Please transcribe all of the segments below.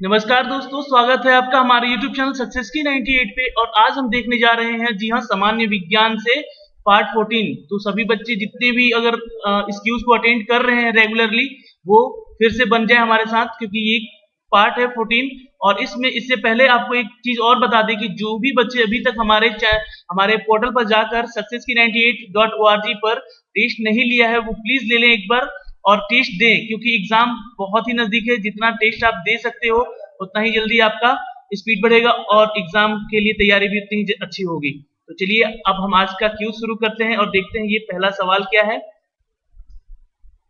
नमस्कार दोस्तों, स्वागत है आपका हमारे YouTube चैनल सक्सेस की 98 पे। और आज हम देखने जा रहे हैं, जी हाँ, सामान्य विज्ञान से पार्ट 14। तो सभी बच्चे जितने भी अगर इस क्यूज को अटेंड कर रहे हैं रेगुलरली, वो फिर से बन जाए हमारे साथ, क्योंकि ये पार्ट है 14। और इससे पहले आपको एक चीज और बता दें कि जो भी बच्चे अभी तक हमारे पोर्टल पर जाकर सक्सेस की 98.org पर टेस्ट नहीं लिया है, वो प्लीज ले लें एक बार और टेस्ट दें, क्योंकि एग्जाम बहुत ही नजदीक है। जितना टेस्ट आप दे सकते हो उतना ही जल्दी आपका स्पीड बढ़ेगा और एग्जाम के लिए तैयारी भी उतनी ही अच्छी होगी। तो चलिए अब हम आज का क्यूज शुरू करते हैं और देखते हैं ये पहला सवाल क्या है।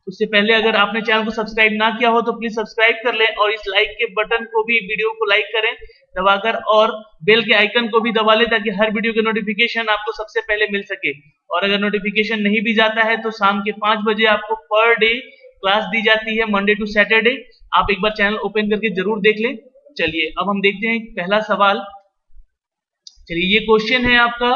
उससे पहले अगर आपने चैनल को सब्सक्राइब ना किया हो तो प्लीज सब्सक्राइब कर लें और इस लाइक के बटन को भी, वीडियो को लाइक करें दबाकर, और बेल के आइकन को भी दबा लें ताकि हर वीडियो के नोटिफिकेशन आपको सबसे पहले मिल सके। और अगर नोटिफिकेशन नहीं भी जाता है तो शाम के 5 बजे आपको पर डे क्लास दी जाती है, मंडे टू सैटरडे। आप एक बार चैनल ओपन करके जरूर देख लें। चलिए अब हम देखते हैं पहला सवाल। चलिए ये क्वेश्चन है आपका,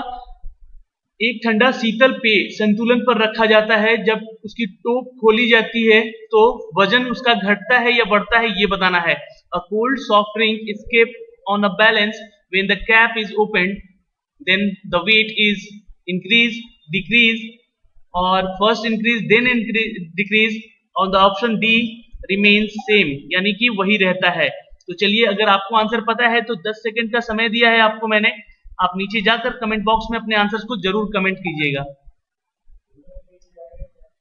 एक ठंडा शीतल पेय संतुलन पर रखा जाता है, जब उसकी टोप खोली जाती है तो वजन उसका घटता है या बढ़ता है, ये बताना है। A cold soft drink escape on a balance when the cap is opened, then the weight is increase, decrease, or first increase then decrease, on the option D remains same, यानी कि वही रहता है। तो चलिए अगर आपको आंसर पता है तो 10 सेकंड का समय दिया है आपको मैंने। आप नीचे जाकर कमेंट बॉक्स में अपने आंसर्स को जरूर कमेंट कीजिएगा।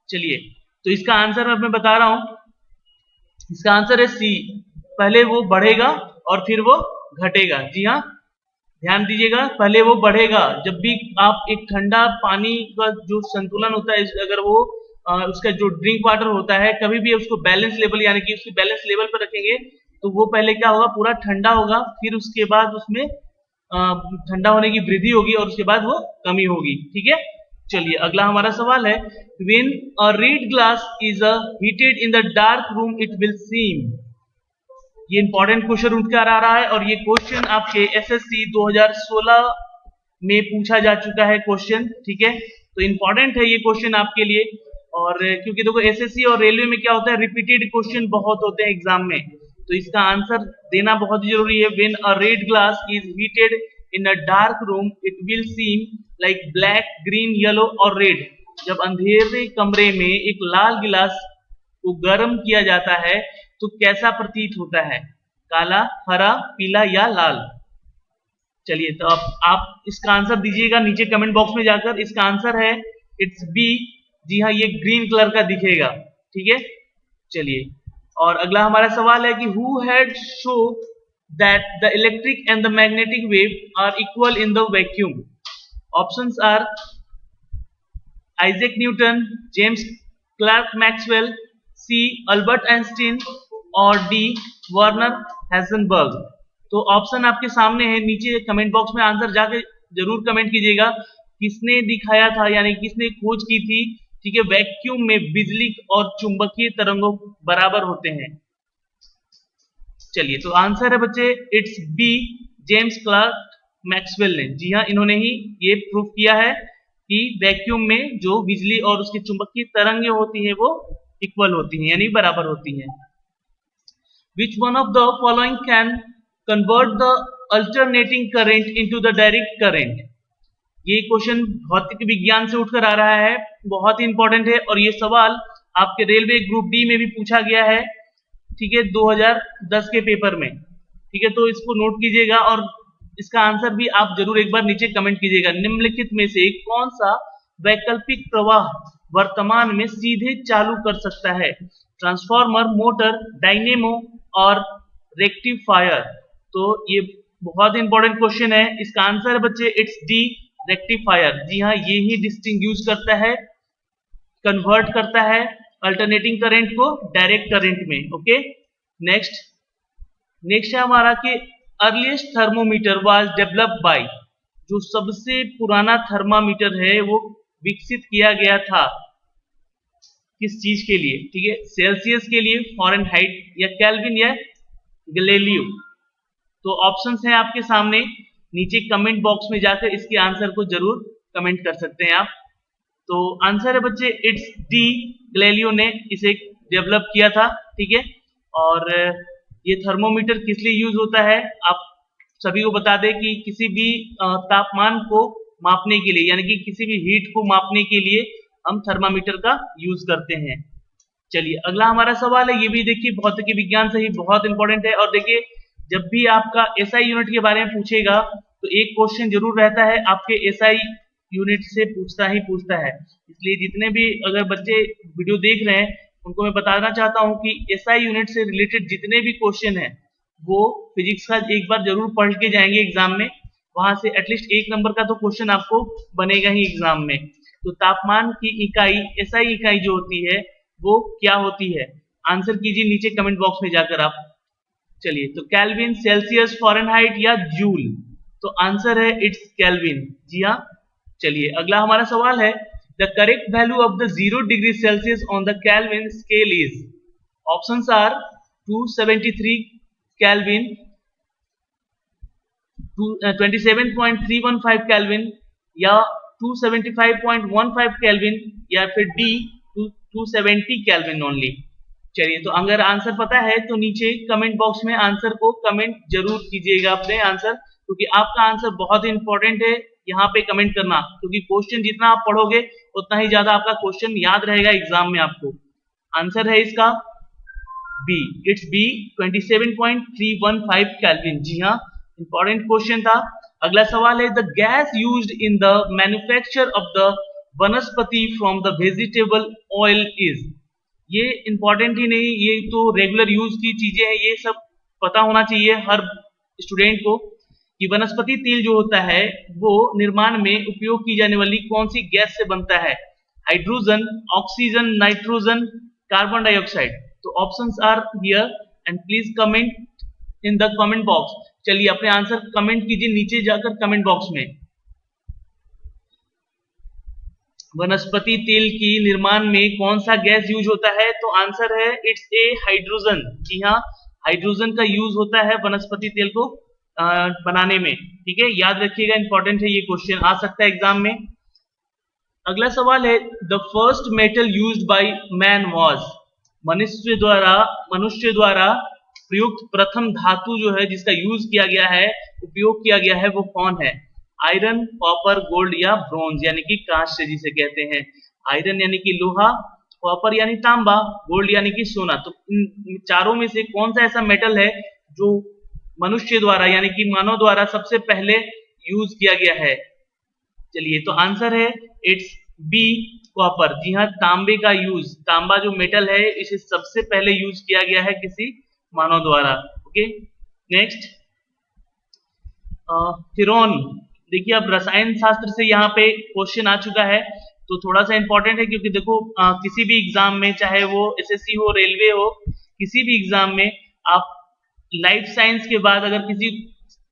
चलिए तो इसका आंसर मैं बता रहा हूं। इसका आंसर है सी, पहले वो बढ़ेगा और फिर वो घटेगा। जी हाँ, ध्यान दीजिएगा, पहले वो बढ़ेगा। जब भी आप एक ठंडा पानी का जो संतुलन होता है, अगर वो उसका जो ड्रिंक वाटर होता है, कभी भी उसको बैलेंस लेवल यानी कि उसकी बैलेंस लेवल पर रखेंगे तो वो पहले क्या होगा, पूरा ठंडा होगा, फिर उसके बाद उसमें ठंडा होने की वृद्धि होगी और उसके बाद वो कमी होगी। ठीक है, चलिए अगला हमारा सवाल है, when a reed glass is heated in the dark room it will seem। ये इंपॉर्टेंट क्वेश्चन उठकर आ रहा है और ये क्वेश्चन आपके एसएससी 2016 में पूछा जा चुका है क्वेश्चन। ठीक है, तो इंपॉर्टेंट है ये क्वेश्चन आपके लिए। और क्योंकि देखो एसएससी और रेलवे में क्या होता है, रिपीटेड क्वेश्चन बहुत होते हैं एग्जाम में, तो इसका आंसर देना बहुत ही जरूरी है। When a red glass is heated in a dark room it will seem like black, green, yellow और रेड। जब अंधेरे कमरे में एक लाल गिलास को गर्म किया जाता है तो कैसा प्रतीत होता है, काला, हरा, पीला या लाल। चलिए तो आप इसका आंसर दीजिएगा नीचे कमेंट बॉक्स में जाकर। इसका आंसर है इट्स बी। जी हाँ, ये ग्रीन कलर का दिखेगा। ठीक है, चलिए और अगला हमारा सवाल है कि who had show that the electric and the magnetic wave are equal in the vacuum. Options are Isaac Newton, James Clerk Maxwell, C Albert Einstein और डी वर्नर हेजनबर्ग। तो ऑप्शन आपके सामने है, नीचे कमेंट बॉक्स में answer जाके जरूर comment कीजिएगा। किसने दिखाया था यानी किसने खोज की थी, ठीक है, वैक्यूम में बिजली और चुंबकीय तरंगों बराबर होते हैं। चलिए तो आंसर है बच्चे it's B, James Clerk Maxwell ने। जी हाँ, इन्होंने ही ये प्रूफ किया है कि वैक्यूम में जो बिजली और उसकी चुंबकीय तरंगें होती हैं वो इक्वल होती हैं यानी बराबर होती हैं। Which one of the following can convert the alternating current into the direct current? ये क्वेश्चन भौतिक विज्ञान से उठकर आ रहा है, बहुत ही इंपॉर्टेंट है और ये सवाल आपके रेलवे ग्रुप डी में भी पूछा गया है। ठीक है, 2010 के पेपर में। ठीक है, तो इसको नोट कीजिएगा और इसका आंसर भी आप जरूर एक बार नीचे कमेंट कीजिएगा। निम्नलिखित में से कौन सा वैकल्पिक प्रवाह वर्तमान में सीधे चालू कर सकता है, ट्रांसफार्मर, मोटर, डायनेमो और रेक्टिफायर। तो ये बहुत इंपॉर्टेंट क्वेश्चन है। इसका आंसर है बच्चे इट्स डी, रेक्टिफायर। जी हाँ, ये ही डिस्टिंग्विश करता है, कन्वर्ट करता है अल्टरनेटिंग करंट को डायरेक्ट करंट में। ओके, नेक्स्ट है हमारा कि earliest thermometer was developed by. जो सबसे पुराना थर्मामीटर है वो विकसित किया गया था किस चीज के लिए, ठीक है, सेल्सियस के लिए, फॉरेनहाइट या केल्विन या गैलीलियो। तो ऑप्शंस हैं आपके सामने, नीचे कमेंट बॉक्स में जाकर इसके आंसर को जरूर कमेंट कर सकते हैं आप। तो आंसर है बच्चे इट्स डी, गैलीलियो ने इसे डेवलप किया था। ठीक है, और ये थर्मोमीटर किस लिए यूज होता है, आप सभी को बता दें कि किसी भी तापमान को मापने के लिए, यानी कि किसी भी हीट को मापने के लिए हम थर्मामीटर का यूज करते हैं। चलिए अगला हमारा सवाल है, ये भी देखिए भौतिकी विज्ञान से ही बहुत इंपॉर्टेंट है। और देखिए जब भी आपका एसआई यूनिट के बारे में पूछेगा तो एक क्वेश्चन जरूर रहता है आपके एसआई यूनिट से पूछता है। इसलिए जितने भी अगर बच्चे वीडियो देख रहे हैं उनको मैं बताना चाहता हूं कि एसआई यूनिट से रिलेटेड जितने भी क्वेश्चन हैं वो फिजिक्स का एक बार जरूर पढ़ के जाएंगे एग्जाम में, वहां से एटलीस्ट 1 नंबर का तो क्वेश्चन आपको बनेगा ही एग्जाम में। तो तापमान की इकाई एसआई इकाई जो होती है वो क्या होती है, आंसर कीजिए नीचे कमेंट बॉक्स में जाकर आप। चलिए तो केल्विन, सेल्सियस, फ़ारेनहाइट या जूल, तो आंसर है इट्स केल्विन। जी हाँ। चलिए अगला हमारा सवाल है, the correct value of the 0 degree Celsius on the kelvin scale is, options are 273 kelvin, 27.315 kelvin या 275.15 केल्विन या फिर डी 270 केल्विन ओनली। चलिए तो अगर आंसर पता है तो नीचे कमेंट बॉक्स में आंसर को कमेंट जरूर कीजिएगा अपने आंसर, क्योंकि आपका आंसर बहुत ही इंपॉर्टेंट है यहाँ पे कमेंट करना, क्योंकि क्वेश्चन जितना आप पढ़ोगे उतना ही ज्यादा आपका क्वेश्चन याद रहेगा एग्जाम में आपको। आंसर है इसका बी, इट्स बी 27.315 केल्विन। जी हाँ, इंपॉर्टेंट क्वेश्चन था। अगला सवाल है, the gas used in the manufacture of the vanaspati from the vegetable oil is, ये इंपॉर्टेंट ही नहीं, ये तो रेगुलर यूज की चीजें हैं, ये सब पता होना चाहिए हर स्टूडेंट को कि वनस्पति तेल जो होता है वो निर्माण में उपयोग की जाने वाली कौन सी गैस से बनता है, hydrogen, oxygen, nitrogen, carbon dioxide. तो options are here and please comment in the comment box. चलिए अपने आंसर कमेंट कीजिए नीचे जाकर कमेंट बॉक्स में। वनस्पति तेल की निर्माण में कौन सा गैस यूज होता है, तो आंसर है इट्स ए हाइड्रोजन। जी हाँ, हाइड्रोजन का यूज होता है वनस्पति तेल को बनाने में। ठीक है, याद रखिएगा, इंपॉर्टेंट है, ये क्वेश्चन आ सकता है एग्जाम में। अगला सवाल है, the first metal used by man was, मनुष्य द्वारा प्रयुक्त प्रथम धातु जो है जिसका यूज किया गया है, उपयोग किया गया है, वो कौन है, आयरन, कॉपर, गोल्ड या ब्रोंज यानी कि कांस्य जिसे कहते हैं। आयरन यानी कि लोहा, कॉपर यानी तांबा, गोल्ड यानी कि सोना। तो इन चारों में से कौन सा ऐसा मेटल है जो मनुष्य द्वारा यानी कि मानव द्वारा सबसे पहले यूज किया गया है। चलिए तो आंसर है इट्स बी, कॉपर। जी हाँ, तांबे का यूज, तांबा जो मेटल है इसे सबसे पहले यूज किया गया है किसी मानव द्वारा। ओके, नेक्स्ट फिरौन। देखिए अब रसायन शास्त्र से यहाँ पे क्वेश्चन आ चुका है, तो थोड़ा सा इंपॉर्टेंट है, क्योंकि देखो किसी भी एग्जाम में, चाहे वो एसएससी हो, रेलवे हो, किसी भी एग्जाम में आप लाइफ साइंस के बाद अगर किसी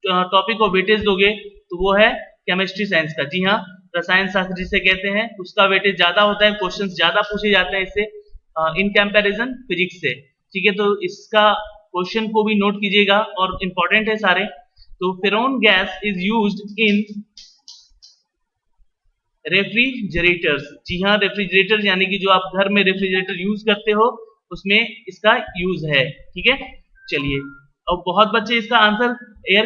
टॉपिक को वेटेज दोगे तो वो है केमिस्ट्री साइंस का। जी हाँ, रसायन शास्त्र जिसे कहते हैं उसका वेटेज ज्यादा होता है, क्वेश्चन ज्यादा पूछे जाते हैं इससे इन कंपैरिजन फिजिक्स से। ठीक है, तो इसका क्वेश्चन को भी नोट कीजिएगा और इंपॉर्टेंट है सारे। तो freon gas is used in refrigerators. जी हाँ, रेफ्रिजरेटर यानी कि जो आप घर में रेफ्रिजरेटर यूज करते हो उसमें इसका यूज है। ठीक है, चलिए अब बहुत बच्चे इसका आंसर एयर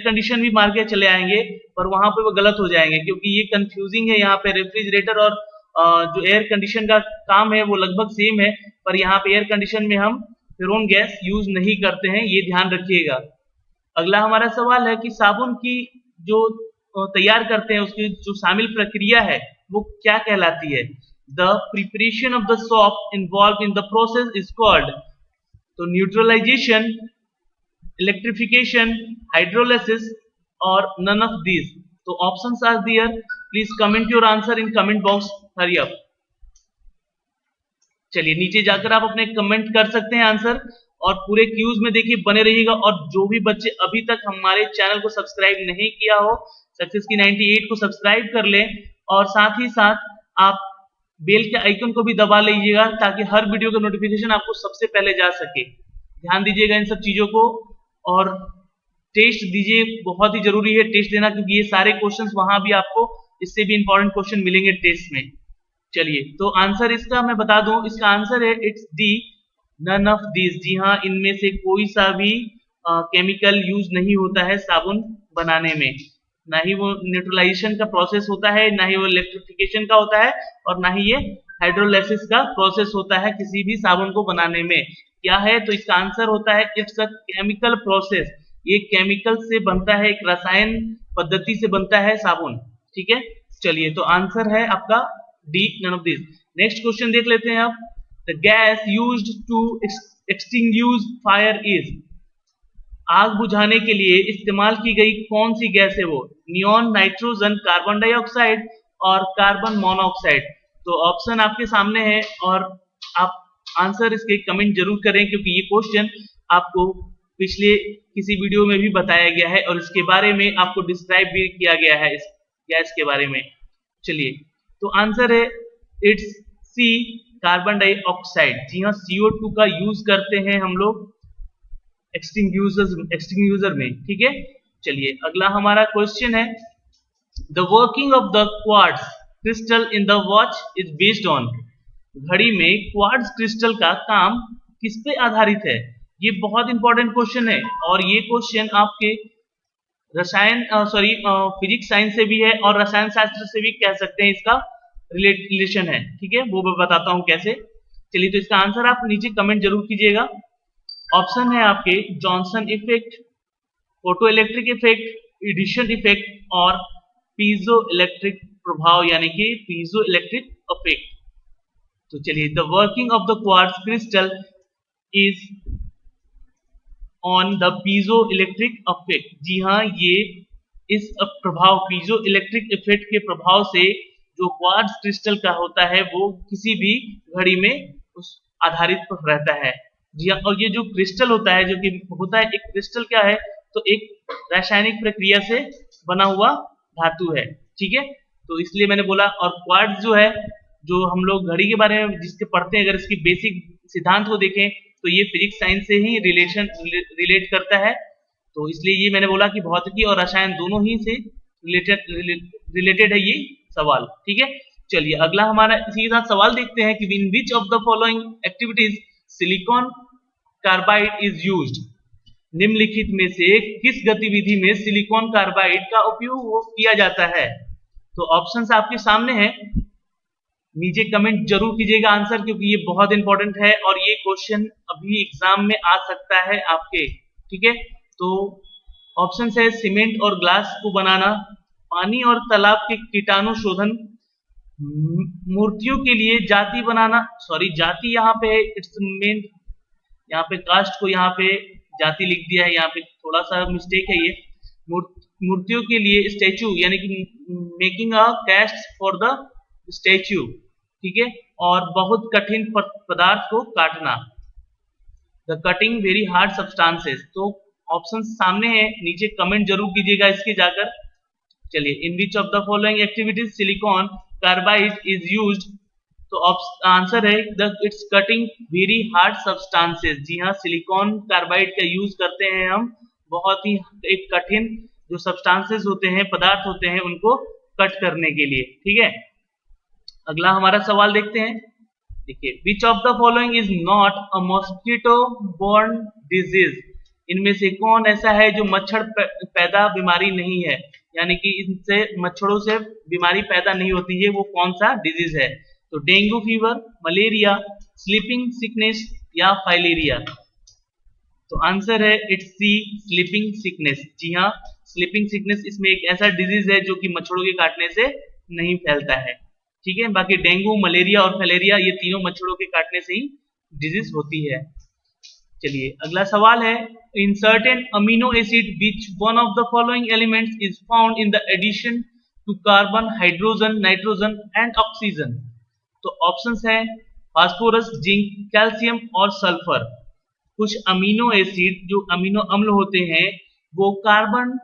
कंडीशन भी मार के चले आएंगे, पर वहां पे वो गलत हो जाएंगे, क्योंकि ये कंफ्यूजिंग है। यहाँ पे रेफ्रिजरेटर और जो एयर कंडीशन का काम है वो लगभग सेम है, पर यहाँ पे एयर कंडीशन में हम फिरौन गैस यूज नहीं करते हैं, ये ध्यान रखिएगा। अगला हमारा सवाल है कि साबुन की जो तैयार करते हैं उसकी जो शामिल प्रक्रिया है वो क्या कहलाती है, the preparation of the soap involve in the process is called, तो न्यूट्रलाइजेशन, इलेक्ट्रिफिकेशन, हाइड्रोलिसिस और नन ऑफ दीज। तो options are there, please comment your answer in comment box, hurry up. चलिए नीचे जाकर आप अपने कमेंट कर सकते हैं आंसर, और पूरे क्यूज में देखिए बने रहिएगा। और जो भी बच्चे अभी तक हमारे चैनल को सब्सक्राइब नहीं किया हो, सक्सेस की 98 को सब्सक्राइब कर लें, और साथ ही साथ आप बेल के आइकन को भी दबा लीजिएगा ताकि हर वीडियो का नोटिफिकेशन आपको सबसे पहले जा सके। ध्यान दीजिएगा इन सब चीजों को, और टेस्ट दीजिए, बहुत ही जरूरी है टेस्ट देना, क्योंकि ये सारे क्वेश्चंस वहां भी आपको इससे भी इंपॉर्टेंट क्वेश्चन मिलेंगे टेस्ट में। चलिए तो आंसर इसका मैं बता दूं, इसका आंसर है it's D, none of this, जी हाँ, इनमें से कोई सा भी केमिकल यूज नहीं होता है साबुन बनाने में। ना ही वो न्यूट्रलाइजेशन का प्रोसेस होता है, ना ही वो इलेक्ट्रिफिकेशन का होता है, और ना ही ये हाइड्रोलाइसिस का प्रोसेस होता है किसी भी साबुन को बनाने में। क्या है? तो इसका आंसर होता है इट्स अ केमिकल प्रोसेस। ये केमिकल से बनता है, एक रसायन पद्धति से बनता है साबुन। ठीक है, चलिए, तो आंसर है आपका D, none of this. Next question देख लेते हैं आप। The gas used to extinguish fire is, आग बुझाने के लिए इस्तेमाल की गई कौन सी गैस है वो? नियॉन, नाइट्रोजन, कार्बन डाइऑक्साइड और कार्बन मोनोऑक्साइड। तो ऑप्शन आपके सामने है और आप आंसर इसके कमेंट जरूर करें, क्योंकि ये क्वेश्चन आपको पिछले किसी वीडियो में भी बताया गया है और इसके बारे में आपको डिस्क्राइब भी किया गया है इस गैस के बारे में। चलिए, तो आंसर है इट्स सी, कार्बन डाइऑक्साइड। जी हाँ, CO2 का यूज करते हैं हम लोग एक्सटिंग्विशर में। ठीक है, चलिए, अगला हमारा क्वेश्चन है the working of the quartz crystal in the watch is based on, घड़ी में क्वार्ट्ज क्रिस्टल का काम किस पे आधारित है? ये बहुत इंपॉर्टेंट क्वेश्चन है और ये क्वेश्चन आपके रसायन फिजिक्स साइंस से भी है और रसायन शास्त्र से भी कह सकते हैं, इसका रिलेशन है। ठीक है, वो मैं बताता हूं कैसे। चलिए, तो इसका आंसर आप नीचे कमेंट जरूर कीजिएगा। ऑप्शन है आपके Johnson effect, photoelectric effect, Edison effect और पीजो इलेक्ट्रिक प्रभाव, यानी कि पीजो इलेक्ट्रिक इफेक्ट। तो चलिए, the working of the quartz crystal is on the piezoelectric effect. जी हाँ, ये इस प्रभाव, पीजो इलेक्ट्रिक इफेक्ट के प्रभाव से जो क्वार्ट्ज क्रिस्टल का होता है वो किसी भी घड़ी में उस आधारित रहता है। जी हाँ, और ये जो क्रिस्टल होता है, जो कि होता है, एक क्रिस्टल क्या है? तो एक रासायनिक प्रक्रिया से बना हुआ धातु है। ठीक है, तो इसलिए मैंने बोला। और क्वार्ट्ज जो है, जो हम लोग घड़ी के बारे में जिसके पढ़ते हैं, अगर इसकी बेसिक सिद्धांत को देखें तो ये फिजिक्स साइंस से ही रिलेट करता है। तो इसलिए ये मैंने बोला कि भौतिकी और रसायन दोनों ही से रिलेटेड है ये सवाल। ठीक है, चलिए, अगला हमारा इसी के साथ सवाल देखते हैं कि in which of the following activities silicon carbide is used, निम्नलिखित में से किस गतिविधि में सिलिकॉन कार्बाइड का उपयोग किया जाता है? तो ऑप्शंस आपके सामने हैं, नीचे कमेंट जरूर कीजिएगा आंसर, क्योंकि ये बहुत इंपॉर्टेंट है और ये क्वेश्चन अभी एग्जाम में आ सकता है आपके। ठीक है, तो ऑप्शन है सीमेंट और ग्लास को बनाना, पानी और तालाब के कीटाणु शोधन, मूर्तियों के लिए जाति बनाना, सॉरी जाति यहाँ पे इट्स मेन, यहाँ पे कास्ट को यहाँ पे जाति लिख दिया है, यहाँ पे थोड़ा सा मिस्टेक है ये। मूर्तियों के लिए स्टैचू, यानी कि making a cast for the statue. ठीक है, और बहुत कठिन पदार्थ को काटना, the cutting very hard substances. तो ऑप्शन सामने है, नीचे कमेंट जरूर कीजिएगा इसके जाकर। चलिए, in which of the following activities silicon carbide is used, तो आंसर है the it's cutting very hard substances. जी हाँ, सिलिकॉन कार्बाइड का यूज करते हैं हम बहुत ही एक कठिन जो सब्सटेंसेस होते हैं, पदार्थ होते हैं, उनको कट करने के लिए। ठीक है, अगला हमारा सवाल देखते हैं। देखिए, विच of the following is not a mosquito borne disease, इनमें से कौन ऐसा है जो मच्छर पैदा बीमारी नहीं है, यानी कि इनसे मच्छरों से बीमारी पैदा नहीं होती है, वो कौन सा डिजीज है? तो dengue fever, malaria, sleeping sickness या फाइलेरिया। तो आंसर है इट्स सी, स्लीपिंग सिकनेस। जी हाँ, स्लीपिंग सिकनेस इसमें एक ऐसा डिजीज है जो कि मच्छरों के काटने से नहीं फैलता है। ठीक है, बाकी डेंगू, मलेरिया और फाइलेरिया ये तीनों मच्छरों के काटने से ही डिजीज होती है। चलिए, अगला सवाल है in certain amino acid which one of the following elements is found in the addition to carbon, hydrogen, nitrogen and oxygen. तो ऑप्शंस है फास्फोरस, जिंक, कैल्शियम और सल्फर। कुछ अमीनो एसिड जो अमीनो अम्ल होते हैं वो कार्बन,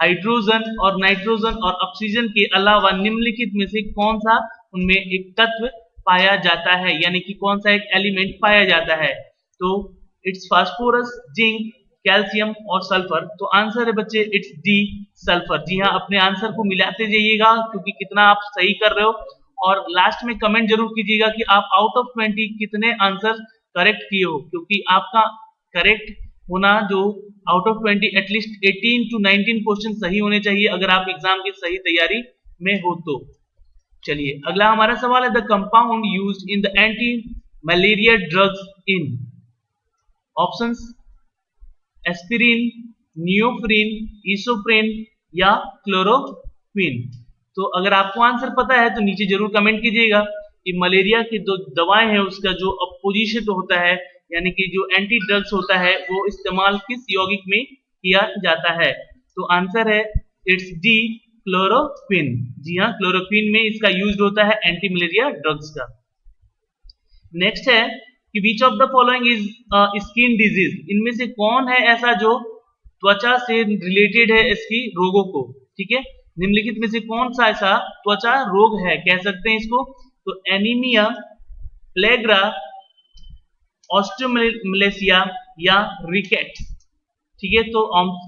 हाइड्रोजन और नाइट्रोजन और ऑक्सीजन के अलावा निम्नलिखित में से कौन सा उनमें एक तत्व पाया जाता है, यानी कि कौन सा एक एलिमेंट पाया जाता है? तो इट्स फास्फोरस, जिंक, कैल्शियम और सल्फर। तो आंसर है बच्चे इट्स डी, सल्फर। जी हाँ, अपने आंसर को मिलाते जाइएगा क्योंकि कितना आप सही कर रहे हो, और लास्ट में कमेंट जरूर कीजिएगा कि आप आउट ऑफ 20 कितने आंसर करेक्ट किए हो, क्योंकि आपका करेक्ट होना जो out of 20 at least 18 to 19 question सही होने चाहिए अगर आप एग्जाम की सही तैयारी में हो तो। चलिए अगला हमारा सवाल है, the compound used in the anti malaria drugs in options aspirin, neophrine, isoprene या क्लोरोक्विन। तो अगर आपको आंसर पता है तो नीचे जरूर कमेंट कीजिएगा कि मलेरिया की जो दवाएं हैं उसका जो अपोजिशन होता है यानी कि जो एंटी ड्रग्स होता है वो इस्तेमाल किस यौगिक में किया जाता है। तो आंसर है इट्स डी, क्लोरोक्विन। जी हाँ, क्लोरोक्विन में इसका यूज होता है एंटी मलेरिया ड्रग्स का। नेक्स्ट है कि विच of the following is skin disease, इनमें से कौन है ऐसा जो त्वचा से रिलेटेड है इसकी रोगों को। ठीक है, निम्नलिखित में से कौन सा ऐसा त्वचा रोग है, कह सकते हैं इसको। तो एनीमिया, प्लेग्रा, ऑस्टियोमलेसिया या रिकेट्स। ठीक है, तो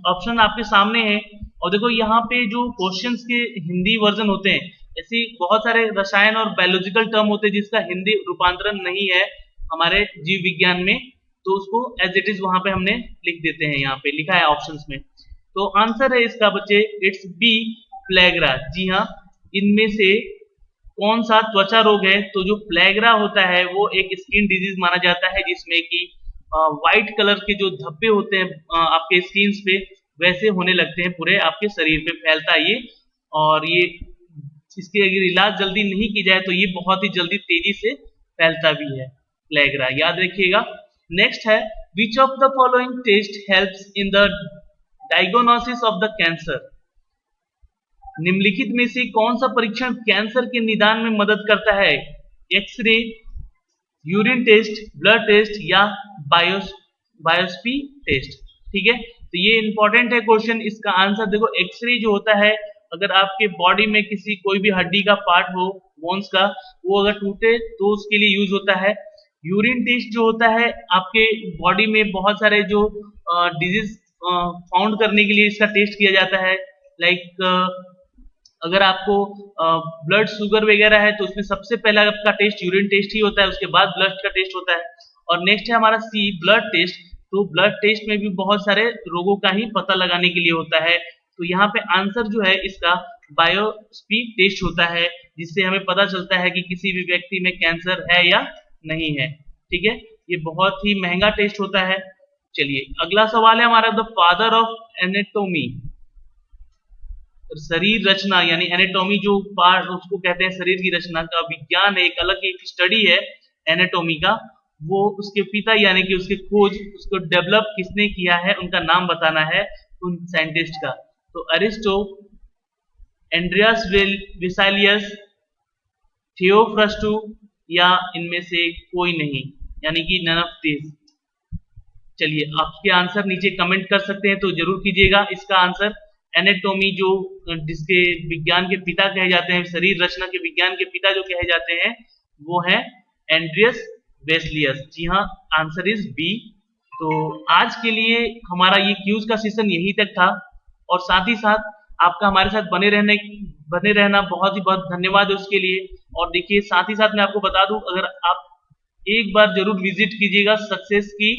ऑप्शन आपके सामने है। और देखो यहाँ पे जो क्वेश्चंस के हिंदी वर्जन होते हैं, ऐसे बहुत सारे रसायन और बायोलॉजिकल टर्म होते हैं जिसका हिंदी रूपांतरण नहीं है हमारे जीव विज्ञान में, तो उसको एज इट इज वहां पे हमने लिख देते हैं, यहाँ पे लिखा है ऑप्शंस में। तो आंसर है इसका बच्चे इट्स बी, प्लेग्रा। जी हाँ, इनमें से कौन सा त्वचा रोग है, तो जो प्लेग्रा होता है वो एक स्किन डिजीज माना जाता है जिसमें कि व्हाइट कलर के जो धब्बे होते हैं आपके स्किन पे वैसे होने लगते हैं, पूरे आपके शरीर पे फैलता है ये। और ये इसके अगर इलाज जल्दी नहीं की जाए तो ये बहुत ही जल्दी तेजी से फैलता भी है प्लेग्रा, याद रखिएगा। नेक्स्ट है which of the following test helps in the diagnosis of the cancer, निम्नलिखित में से कौन सा परीक्षण कैंसर के निदान में मदद करता है। X ray, urine test, blood test या बायोप्सी टेस्ट। ठीक है, तो ये इंपॉर्टेंट है क्वेश्चन। इसका आंसर देखो, एक्सरे जो होता है अगर आपके बॉडी में किसी कोई भी हड्डी का पार्ट हो बोन्स का, वो अगर टूटे तो उसके लिए यूज होता है। यूरिन टेस्ट जो होता है आपके बॉडी में बहुत सारे जो डिजीज फाउंड करने के लिए इसका टेस्ट किया जाता है। लाइक अगर आपको ब्लड शुगर वगैरह है तो उसमें सबसे पहला आपका टेस्ट यूरिन टेस्ट ही होता है, उसके बाद ब्लड का टेस्ट होता है। और नेक्स्ट है हमारा सी, ब्लड टेस्ट। तो ब्लड टेस्ट में भी बहुत सारे रोगों का ही पता लगाने के लिए होता है। तो यहाँ पे आंसर जो है इसका बायोप्सी टेस्ट होता है, जिससे हमें पता चलता है कि किसी भी व्यक्ति में कैंसर है या नहीं है। ठीक है, ये बहुत ही महंगा टेस्ट होता है। चलिए अगला सवाल है हमारा, द फादर ऑफ एनाटॉमी, शरीर रचना यानी एनाटॉमी जो पार्ट उसको कहते हैं शरीर की रचना का विज्ञान है, एक अलग एक स्टडी है एनाटॉमी का। वो उसके पिता यानी कि उसके खोज उसको डेवलप किसने किया है, उनका नाम बताना है उन साइंटिस्ट का। तो अरिस्टो, एंड्रियास वेसालियस, थियोफ्रस्टू या इनमें से कोई नहीं, यानी कि नन ऑफ दिस। चलिए आपके आंसर नीचे कमेंट कर सकते हैं तो जरूर कीजिएगा। इसका आंसर एनाटॉमी जो जिसके विज्ञान के पिता कहे जाते हैं, शरीर रचना के विज्ञान के पिता जो कहे जाते हैं वो है एंड्रियस वेस्लियस। जी हाँ, आंसर इज बी। तो आज के लिए हमारा ये क्यूज का सेशन यहीं तक था, और साथ ही साथ आपका हमारे साथ बने रहना बहुत ही बहुत धन्यवाद है उसके लिए। और देखिए साथ ही साथ मैं आपको बता दूं, अगर आप एक बार जरूर विजिट कीजिएगा सक्सेस की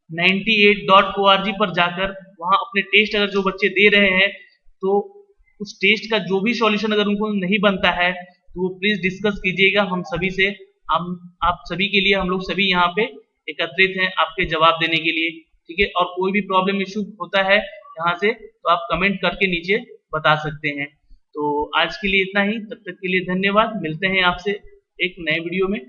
98.org पर जाकर, वहां अपने टेस्ट अगर जो बच्चे दे रहे हैं तो उस टेस्ट का जो भी सॉल्यूशन अगर उनको नहीं बनता है तो वो प्लीज डिस्कस कीजिएगा हम सभी से। हम आप सभी के लिए हम लोग सभी यहाँ पे एकत्रित हैं आपके जवाब देने के लिए। ठीक है, और कोई भी प्रॉब्लम इशू होता है यहाँ से तो आप कमेंट करके नीचे बता सकते हैं। तो आज के लिए इतना ही, तब तक के लिए धन्यवाद। मिलते हैं आपसे एक नए वीडियो में।